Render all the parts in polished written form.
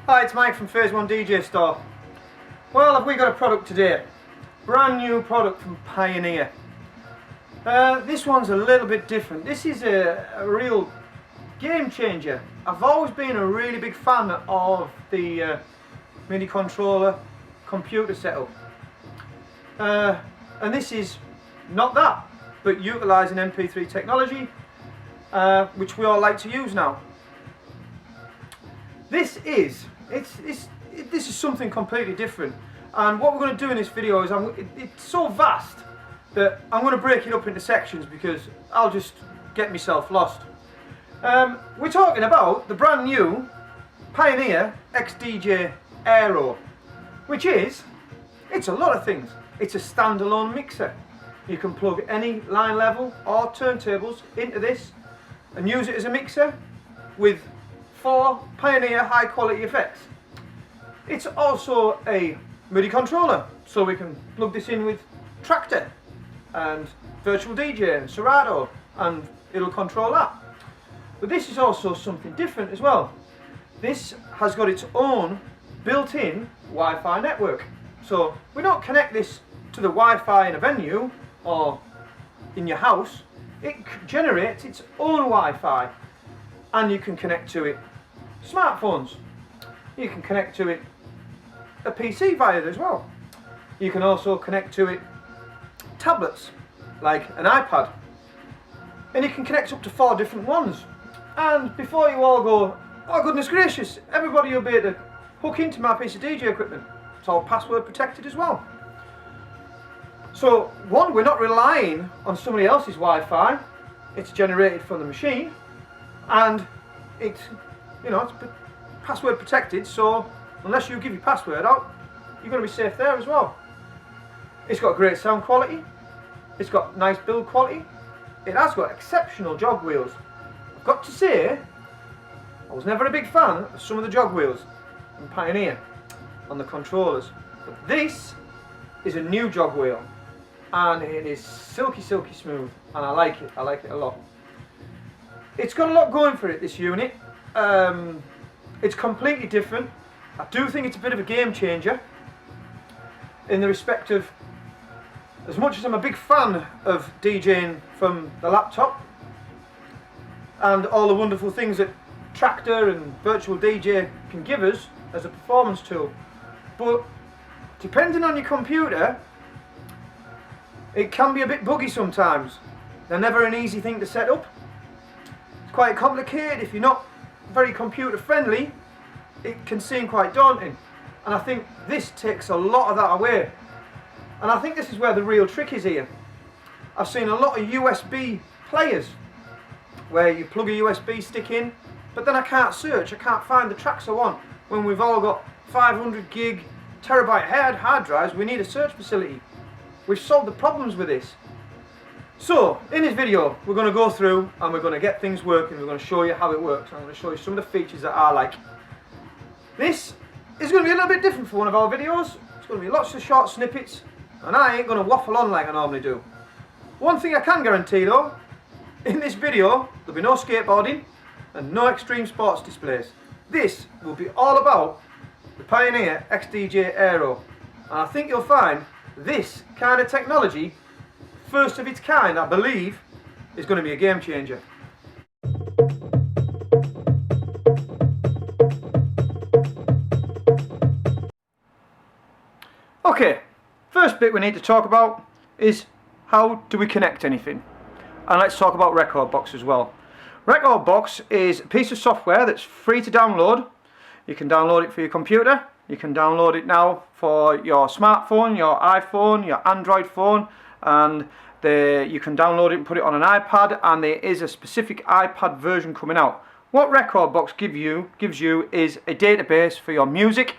Hi, it's Mike from Phase 1 DJ Store. Well, have we got a product today? Brand new product from Pioneer. This one's a little bit different. This is a real game changer. I've always been a really big fan of the MIDI controller computer setup. And this is not that, but utilising MP3 technology, which we all like to use now. This is something completely different, and what we're going to do in this video is it's so vast that I'm going to break it up into sections because I'll just get myself lost. We're talking about the brand new Pioneer XDJ-AERO, which it's a lot of things. It's a standalone mixer. You can plug any line level or turntables into this and use it as a mixer with 4 Pioneer high quality effects. It's also a MIDI controller, so we can plug this in with Tractor and Virtual DJ and Serato, and it'll control that. But this is also something different as well. This has got its own built-in Wi-Fi network. So we don't connect this to the Wi-Fi in a venue or in your house. It generates its own Wi-Fi, and you can connect to it smartphones. You can connect to it a PC via it as well. You can also connect to it tablets like an iPad, and you can connect up to 4 different ones. And before you all go, oh goodness gracious, everybody will be able to hook into my piece of DJ equipment. It's all password protected as well. So one, we're not relying on somebody else's Wi-Fi. It's generated from the machine, and it's password protected, so unless you give your password out, you're going to be safe there as well. It's got great sound quality, it's got nice build quality, it has got exceptional jog wheels. I've got to say, I was never a big fan of some of the jog wheels in Pioneer on the controllers, but this is a new jog wheel, and it is silky smooth, and I like it a lot. It's got a lot going for it, this unit. It's completely different. I do think it's a bit of a game changer in the respect of, as much as I'm a big fan of DJing from the laptop and all the wonderful things that Tractor and Virtual DJ can give us as a performance tool, but depending on your computer, it can be a bit buggy sometimes. They're never an easy thing to set up. It's quite complicated. If you're not very computer friendly, it can seem quite daunting, and I think this takes a lot of that away, and I think this is where the real trick is here. I've seen a lot of USB players where you plug a USB stick in, but then I can't search, I can't find the tracks I want. When we've all got 500 gig terabyte hard drives, we need a search facility. We've solved the problems with this. So in this video we're going to go through and we're going to get things working. We're going to show you how it works. I'm going to show you some of the features that I like. This is going to be a little bit different for one of our videos. It's going to be lots of short snippets, and I ain't going to waffle on like I normally do. One thing I can guarantee though, in this video there'll be no skateboarding and no extreme sports displays. This will be all about the Pioneer XDJ-AERO, and I think you'll find this kind of technology, first of its kind, I believe, is going to be a game changer. Okay, first bit we need to talk about is how do we connect anything, and let's talk about Rekordbox as well. Rekordbox is a piece of software that's free to download. You can download it for your computer, you can download it now for your smartphone, your iPhone, your Android phone, and you can download it and put it on an iPad, and there is a specific iPad version coming out. What Rekordbox gives you is a database for your music,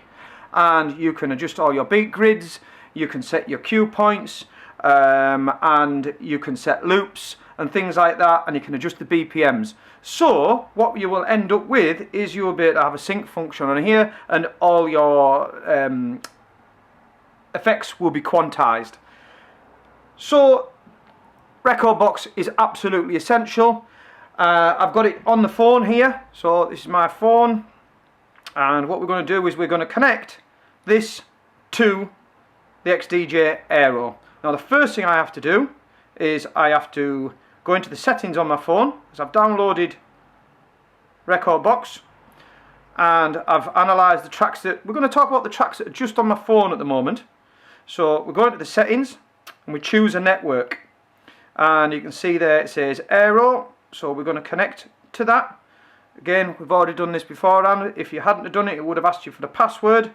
and you can adjust all your beat grids, you can set your cue points, and you can set loops and things like that, and you can adjust the BPMs. So what you will end up with is you will be able to have a sync function on here, and all your effects will be quantized. So Rekordbox is absolutely essential. I've got it on the phone here, so this is my phone. And what we're going to do is we're going to connect this to the XDJ-AERO. Now the first thing I have to do is I have to go into the settings on my phone, because I've downloaded Rekordbox and I've analysed the tracks that we're going to talk about, the tracks that are just on my phone at the moment. So we go into the settings and we choose a network, and you can see there it says AERO, so we're going to connect to that. Again, we've already done this beforehand. If you hadn't done it, it would have asked you for the password.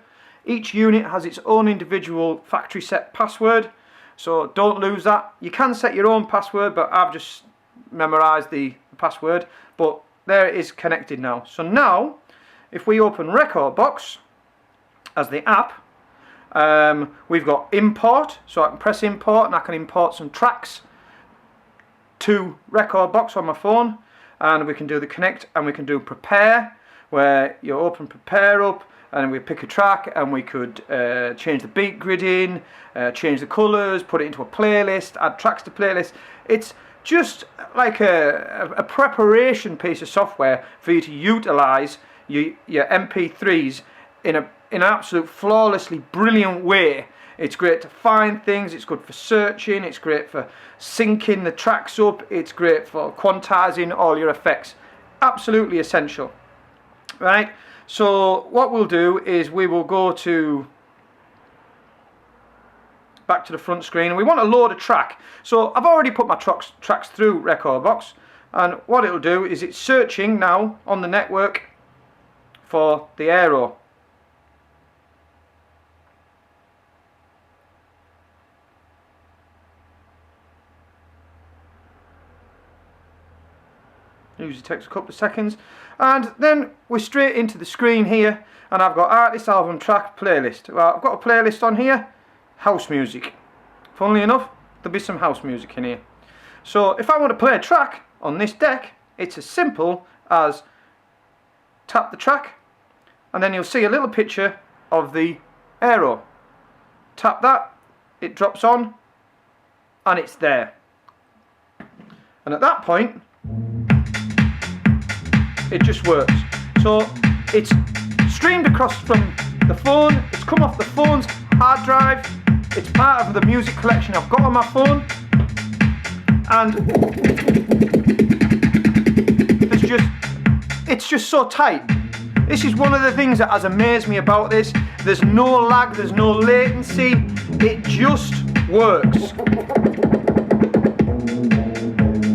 Each unit has its own individual factory set password, so don't lose that. You can set your own password, but I've just memorised the password. But there it is, connected now. So now, if we open Rekordbox as the app, we've got import, so I can press import and I can import some tracks to Rekordbox on my phone, and we can do the connect, and we can do prepare, where you open prepare up and we pick a track, and we could change the beat grid in, change the colours, put it into a playlist, add tracks to playlist. It's just like a preparation piece of software for you to utilise your MP3s in an absolute flawlessly brilliant way. It's great to find things, it's good for searching, it's great for syncing the tracks up, it's great for quantizing all your effects. Absolutely essential. Right, so what we'll do is we will go back to the front screen, and we want to load a track. So I've already put my tracks through Rekordbox, and what it'll do is it's searching now on the network for the AERO. Usually takes a couple of seconds, and then we're straight into the screen here, and I've got artist, album, track, playlist. Well, I've got a playlist on here, house music. Funnily enough, there'll be some house music in here. So if I want to play a track on this deck, it's as simple as tap the track, and then you'll see a little picture of the AERO. Tap that, it drops on, and it's there. And at that point, it just works. So it's streamed across from the phone, it's come off the phone's hard drive, it's part of the music collection I've got on my phone, and it's just so tight. This is one of the things that has amazed me about this. There's no lag, there's no latency, it just works.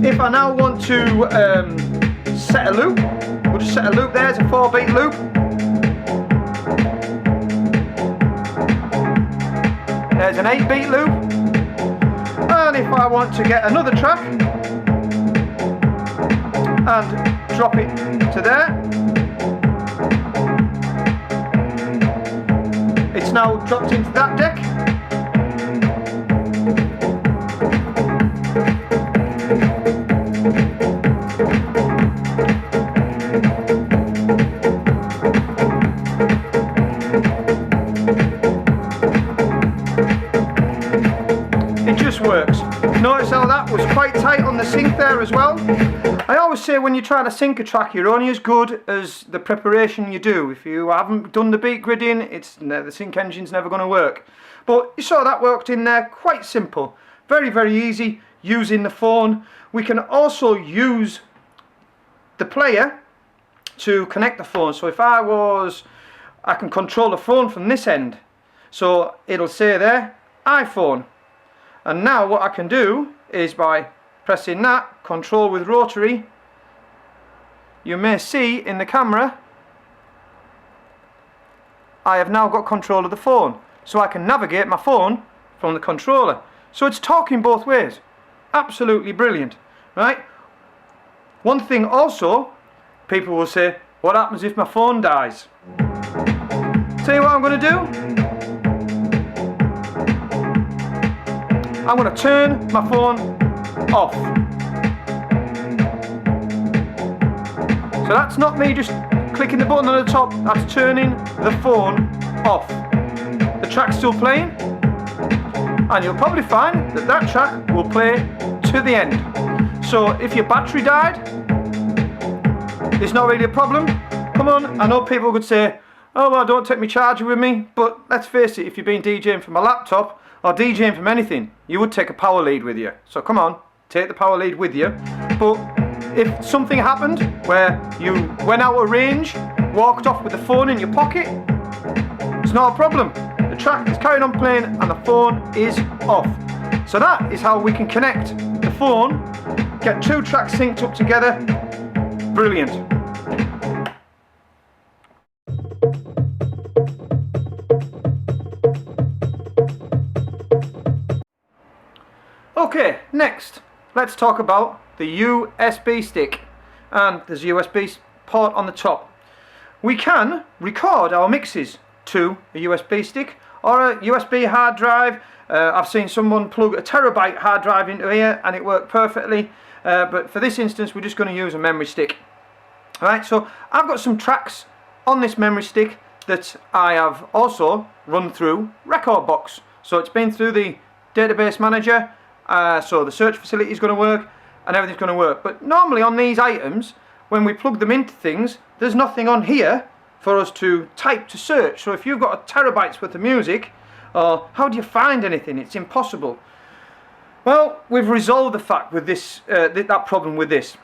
If I now want to set a loop, we'll just set a loop there, it's a 4-beat loop. There's an 8-beat loop. And if I want to get another track and drop it to there, it's now dropped into that deck. Works. Notice how that was quite tight on the sync there as well. I always say when you're trying to sync a track, you're only as good as the preparation you do. If you haven't done the beat gridding, the sync engine's never going to work. But you saw that worked in there, quite simple. Very, very easy using the phone. We can also use the player to connect the phone. So if I can control the phone from this end. So it'll say there, iPhone. And now what I can do is by pressing that, control with rotary, you may see in the camera, I have now got control of the phone. So I can navigate my phone from the controller. So it's talking both ways. Absolutely brilliant, right? One thing also, people will say, what happens if my phone dies? Tell you what I'm going to do. I'm going to turn my phone off. So that's not me just clicking the button on the top, that's turning the phone off. The track's still playing, and you'll probably find that that track will play to the end. So if your battery died, it's not really a problem. Come on, I know people could say, oh well, don't take my charger with me, but let's face it, if you've been DJing from a laptop or DJing from anything, you would take a power lead with you. So come on, take the power lead with you. But if something happened where you went out of range, walked off with the phone in your pocket, it's not a problem. The track is carrying on playing and the phone is off. So that is how we can connect the phone, get two tracks synced up together. Brilliant. Okay, next, let's talk about the USB stick. And there's a USB port on the top. We can record our mixes to a USB stick or a USB hard drive. I've seen someone plug a terabyte hard drive into here and it worked perfectly. But for this instance, we're just going to use a memory stick. Alright, so I've got some tracks on this memory stick that I have also run through Rekordbox. So it's been through the database manager, so the search facility is going to work and everything's going to work. But normally on these items, when we plug them into things, there's nothing on here for us to type to search. So if you've got a terabyte's worth of music, how do you find anything? It's impossible. Well, we've resolved the fact with this, that problem with this.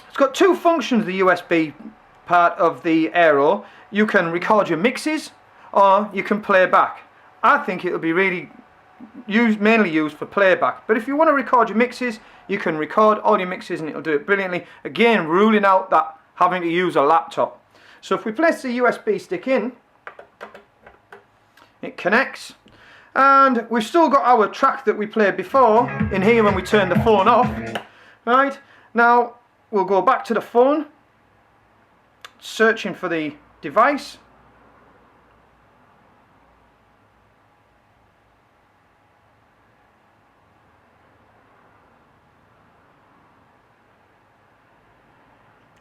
It's got two functions, the USB part of the AERO. You can record your mixes or you can play back. I think it'll be really mainly used for playback. But if you want to record your mixes, you can record all your mixes and it'll do it brilliantly. Again, ruling out that having to use a laptop. So if we place the USB stick in, it connects. And we've still got our track that we played before in here when we turned the phone off. Right, now we'll go back to the phone, searching for the device.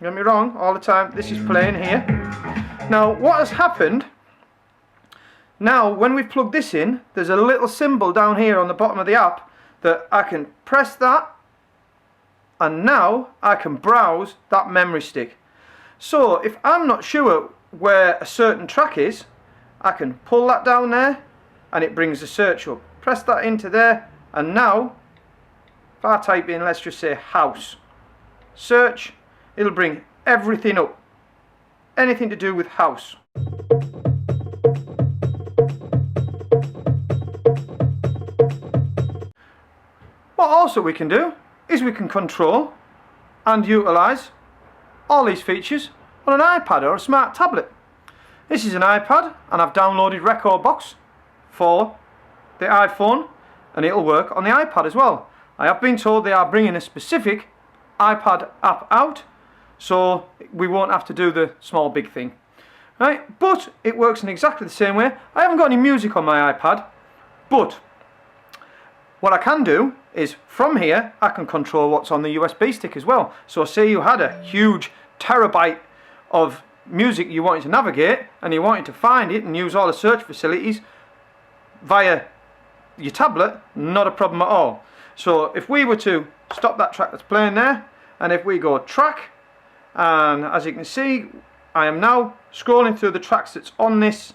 Don't get me wrong, all the time this is playing here. Now what has happened, now when we've plugged this in, there's a little symbol down here on the bottom of the app that I can press that and now I can browse that memory stick. So if I'm not sure where a certain track is, I can pull that down there and it brings the search up. Press that into there and now if I type in, let's just say house, search, it'll bring everything up. Anything to do with house. What also we can do is we can control and utilise all these features on an iPad or a smart tablet. This is an iPad and I've downloaded Rekordbox for the iPhone and it'll work on the iPad as well. I have been told they are bringing a specific iPad app out, so we won't have to do the small big thing. Right? But it works in exactly the same way. I haven't got any music on my iPad, but what I can do is from here I can control what's on the USB stick as well. So say you had a huge terabyte of music you wanted to navigate and you wanted to find it and use all the search facilities via your tablet, not a problem at all. So if we were to stop that track that's playing there, and if we go track, and as you can see I am now scrolling through the tracks that's on this,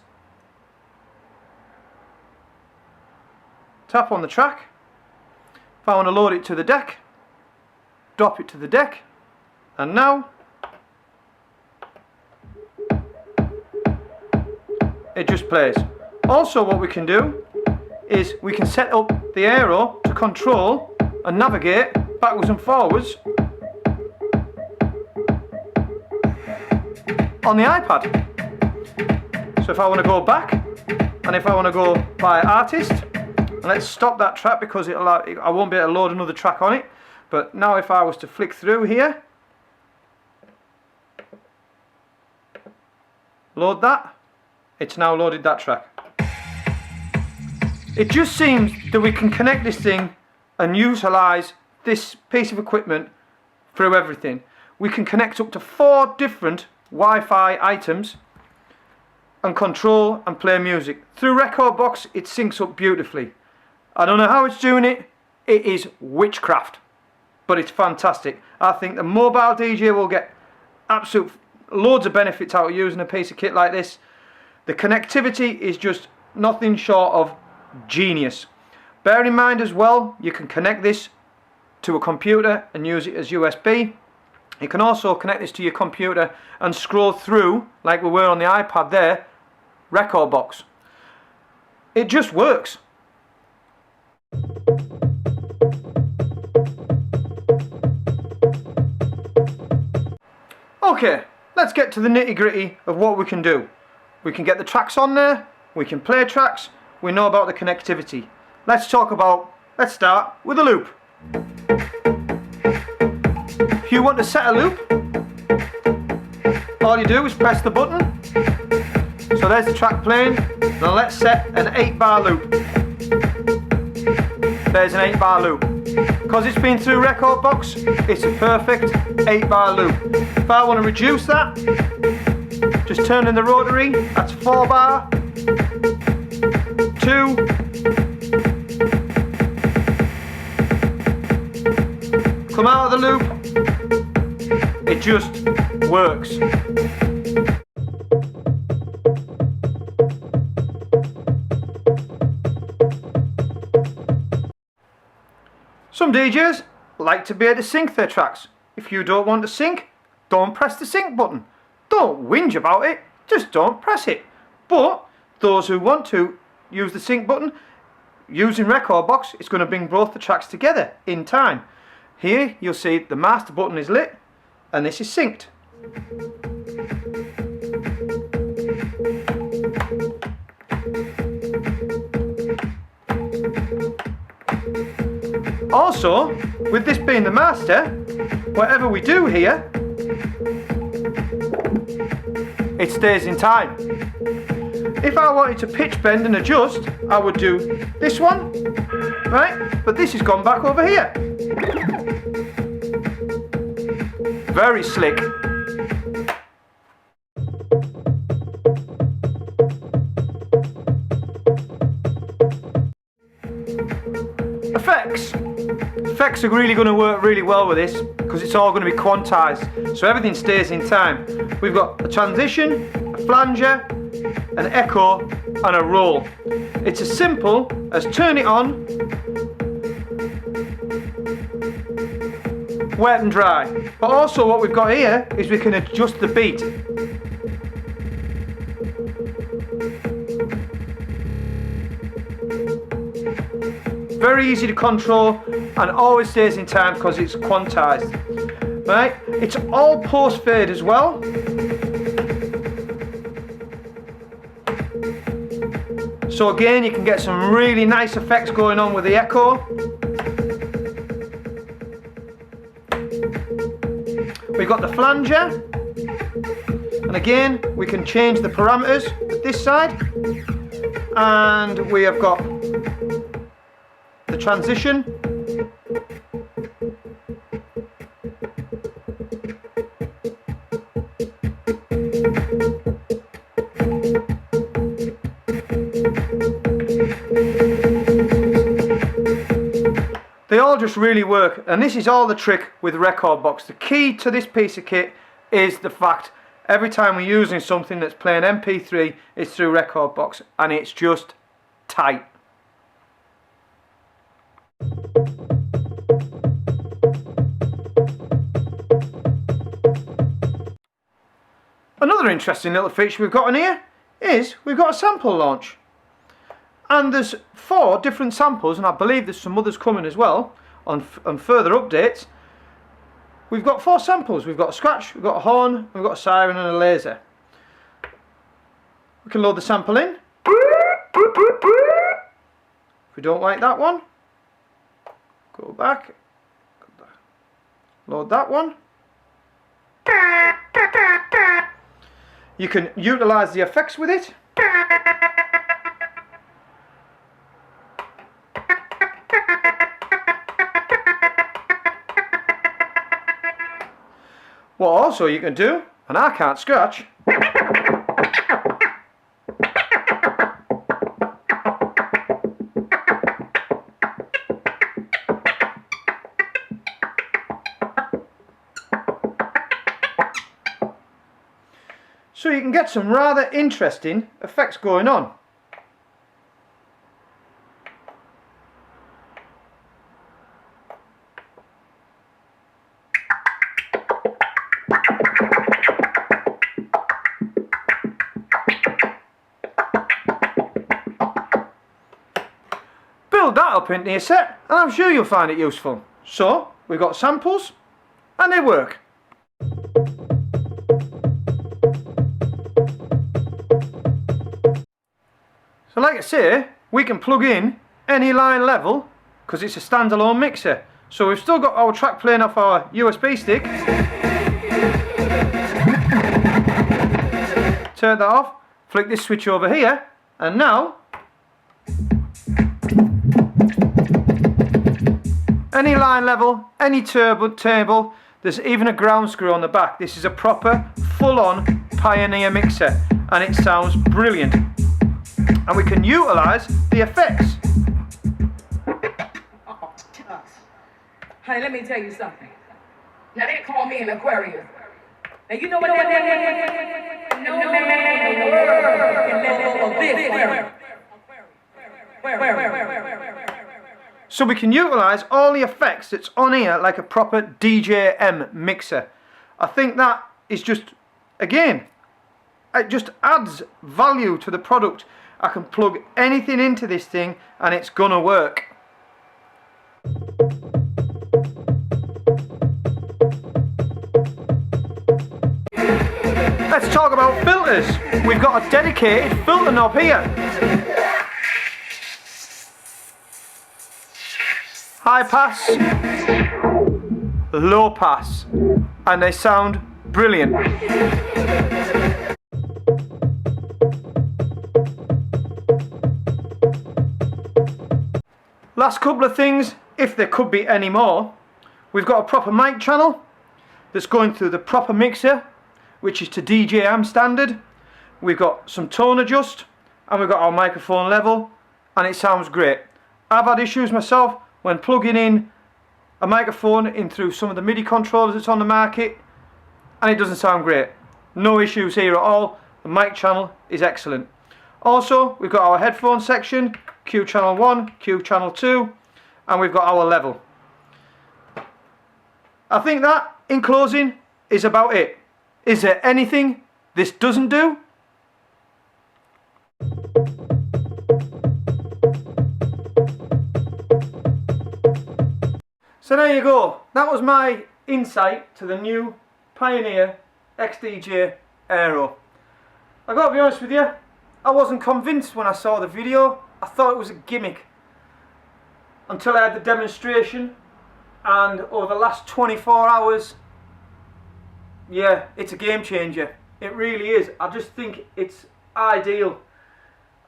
tap on the track. If I want to load it to the deck, drop it to the deck, and now it just plays. Also what we can do is we can set up the AERO to control and navigate backwards and forwards on the iPad. So if I want to go back and if I want to go by artist, and let's stop that track because I won't be able to load another track on it. But now if I was to flick through here, load that, it's now loaded that track. It just seems that we can connect this thing and utilise this piece of equipment through everything. We can connect up to 4 different Wi-Fi items and control and play music. Through Rekordbox it syncs up beautifully. I don't know how it's doing it. It is witchcraft, but it's fantastic. I think the mobile DJ will get absolute loads of benefits out of using a piece of kit like this. The connectivity is just nothing short of genius. Bear in mind as well, you can connect this to a computer and use it as USB. You can also connect this to your computer and scroll through, like we were on the iPad there, record box. It just works. Okay, let's get to the nitty-gritty of what we can do. We can get the tracks on there, we can play tracks, we know about the connectivity. Let's start with a loop. If you want to set a loop, all you do is press the button. So there's the track playing. Now let's set an 8-bar loop. There's an 8-bar loop. Because it's been through record box, it's a perfect 8-bar loop. If I want to reduce that, just turn in the rotary, that's 4-bar, 2, come out of the loop, it just works. Some DJs like to be able to sync their tracks. If you don't want to sync, don't press the sync button. Don't whinge about it, just don't press it. But those who want to use the sync button, using record box, it's going to bring both the tracks together in time. Here you'll see the master button is lit and this is synced. Also, with this being the master, whatever we do here, it stays in time. If I wanted to pitch bend and adjust, I would do this one, right? But this has gone back over here. Very slick. Effects are really going to work really well with this because it's all going to be quantized, so everything stays in time. We've got a transition, a flanger, an echo and a roll. It's as simple as turn it on, wet and dry. But also what we've got here is we can adjust the beat. Very easy to control and always stays in time because it's quantized. Right? It's all post fade as well. So again, you can get some really nice effects going on with the echo. We've got the flanger, and again we can change the parameters at this side, and we have got the transition. They all just really work, and this is all the trick with record box. The key to this piece of kit is the fact every time we're using something that's playing MP3, it's through record box, and it's just tight. Another interesting little feature we've got in here is we've got a sample launch. And there's 4 different samples, and I believe there's some others coming as well on further updates. We've got 4 samples. We've got a scratch, we've got a horn, we've got a siren and a laser. We can load the sample in. If we don't like that one, go back, load that one. You can utilise the effects with it. What also you can do, and I can't scratch, So you can get some rather interesting effects going on. Build that up into your set and I'm sure you'll find it useful. So we've got samples and they work. So like I say, we can plug in any line level because it's a standalone mixer. So we've still got our track playing off our USB stick. Turn that off, flick this switch over here, and now any line level, any turntable, there's even a ground screw on the back. This is a proper full-on Pioneer mixer and it sounds brilliant. And we can utilise the effects. Honey, let me tell you something. Now they call me an Aquarius. Now you know what that means? No man in the world can this. So we can utilise all the effects that's on here like a proper DJM mixer. I think that is just, again, it just adds value to the product. I can plug anything into this thing and it's gonna work. Let's talk about filters. We've got a dedicated filter knob here. High pass, low pass, and they sound brilliant. Last couple of things, if there could be any more, we've got a proper mic channel that's going through the proper mixer, which is to DJM standard. We've got some tone adjust, and we've got our microphone level, and it sounds great. I've had issues myself when plugging in a microphone in through some of the MIDI controllers that's on the market, and it doesn't sound great. No issues here at all. The mic channel is excellent. Also, we've got our headphone section, Q channel 1, Q channel 2, and we've got our level. I think that, in closing, is about it. Is there anything this doesn't do? So there you go. That was my insight to the new Pioneer XDJ-AERO. I've got to be honest with you, I wasn't convinced when I saw the video. I thought it was a gimmick until I had the demonstration, and over the last 24 hours, yeah, it's a game changer. It really is. I just think it's ideal.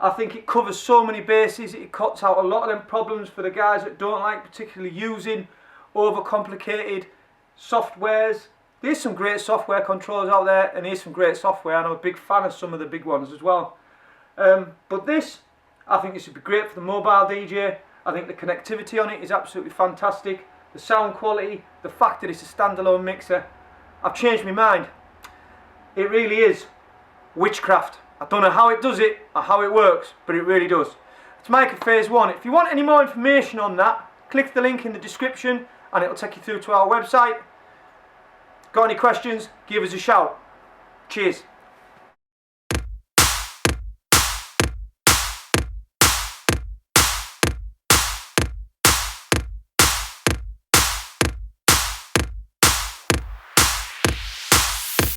I think it covers so many bases. It cuts out a lot of them problems for the guys that don't like particularly using overcomplicated softwares. There's some great software controls out there, and there's some great software, and I'm a big fan of some of the big ones as well. But this, I think this would be great for the mobile DJ. I think the connectivity on it is absolutely fantastic. The sound quality, the fact that it's a standalone mixer. I've changed my mind. It really is witchcraft. I don't know how it does it or how it works, but it really does. It's Mike at Phase 1. If you want any more information on that, click the link in the description and it'll take you through to our website. Got any questions? Give us a shout. Cheers.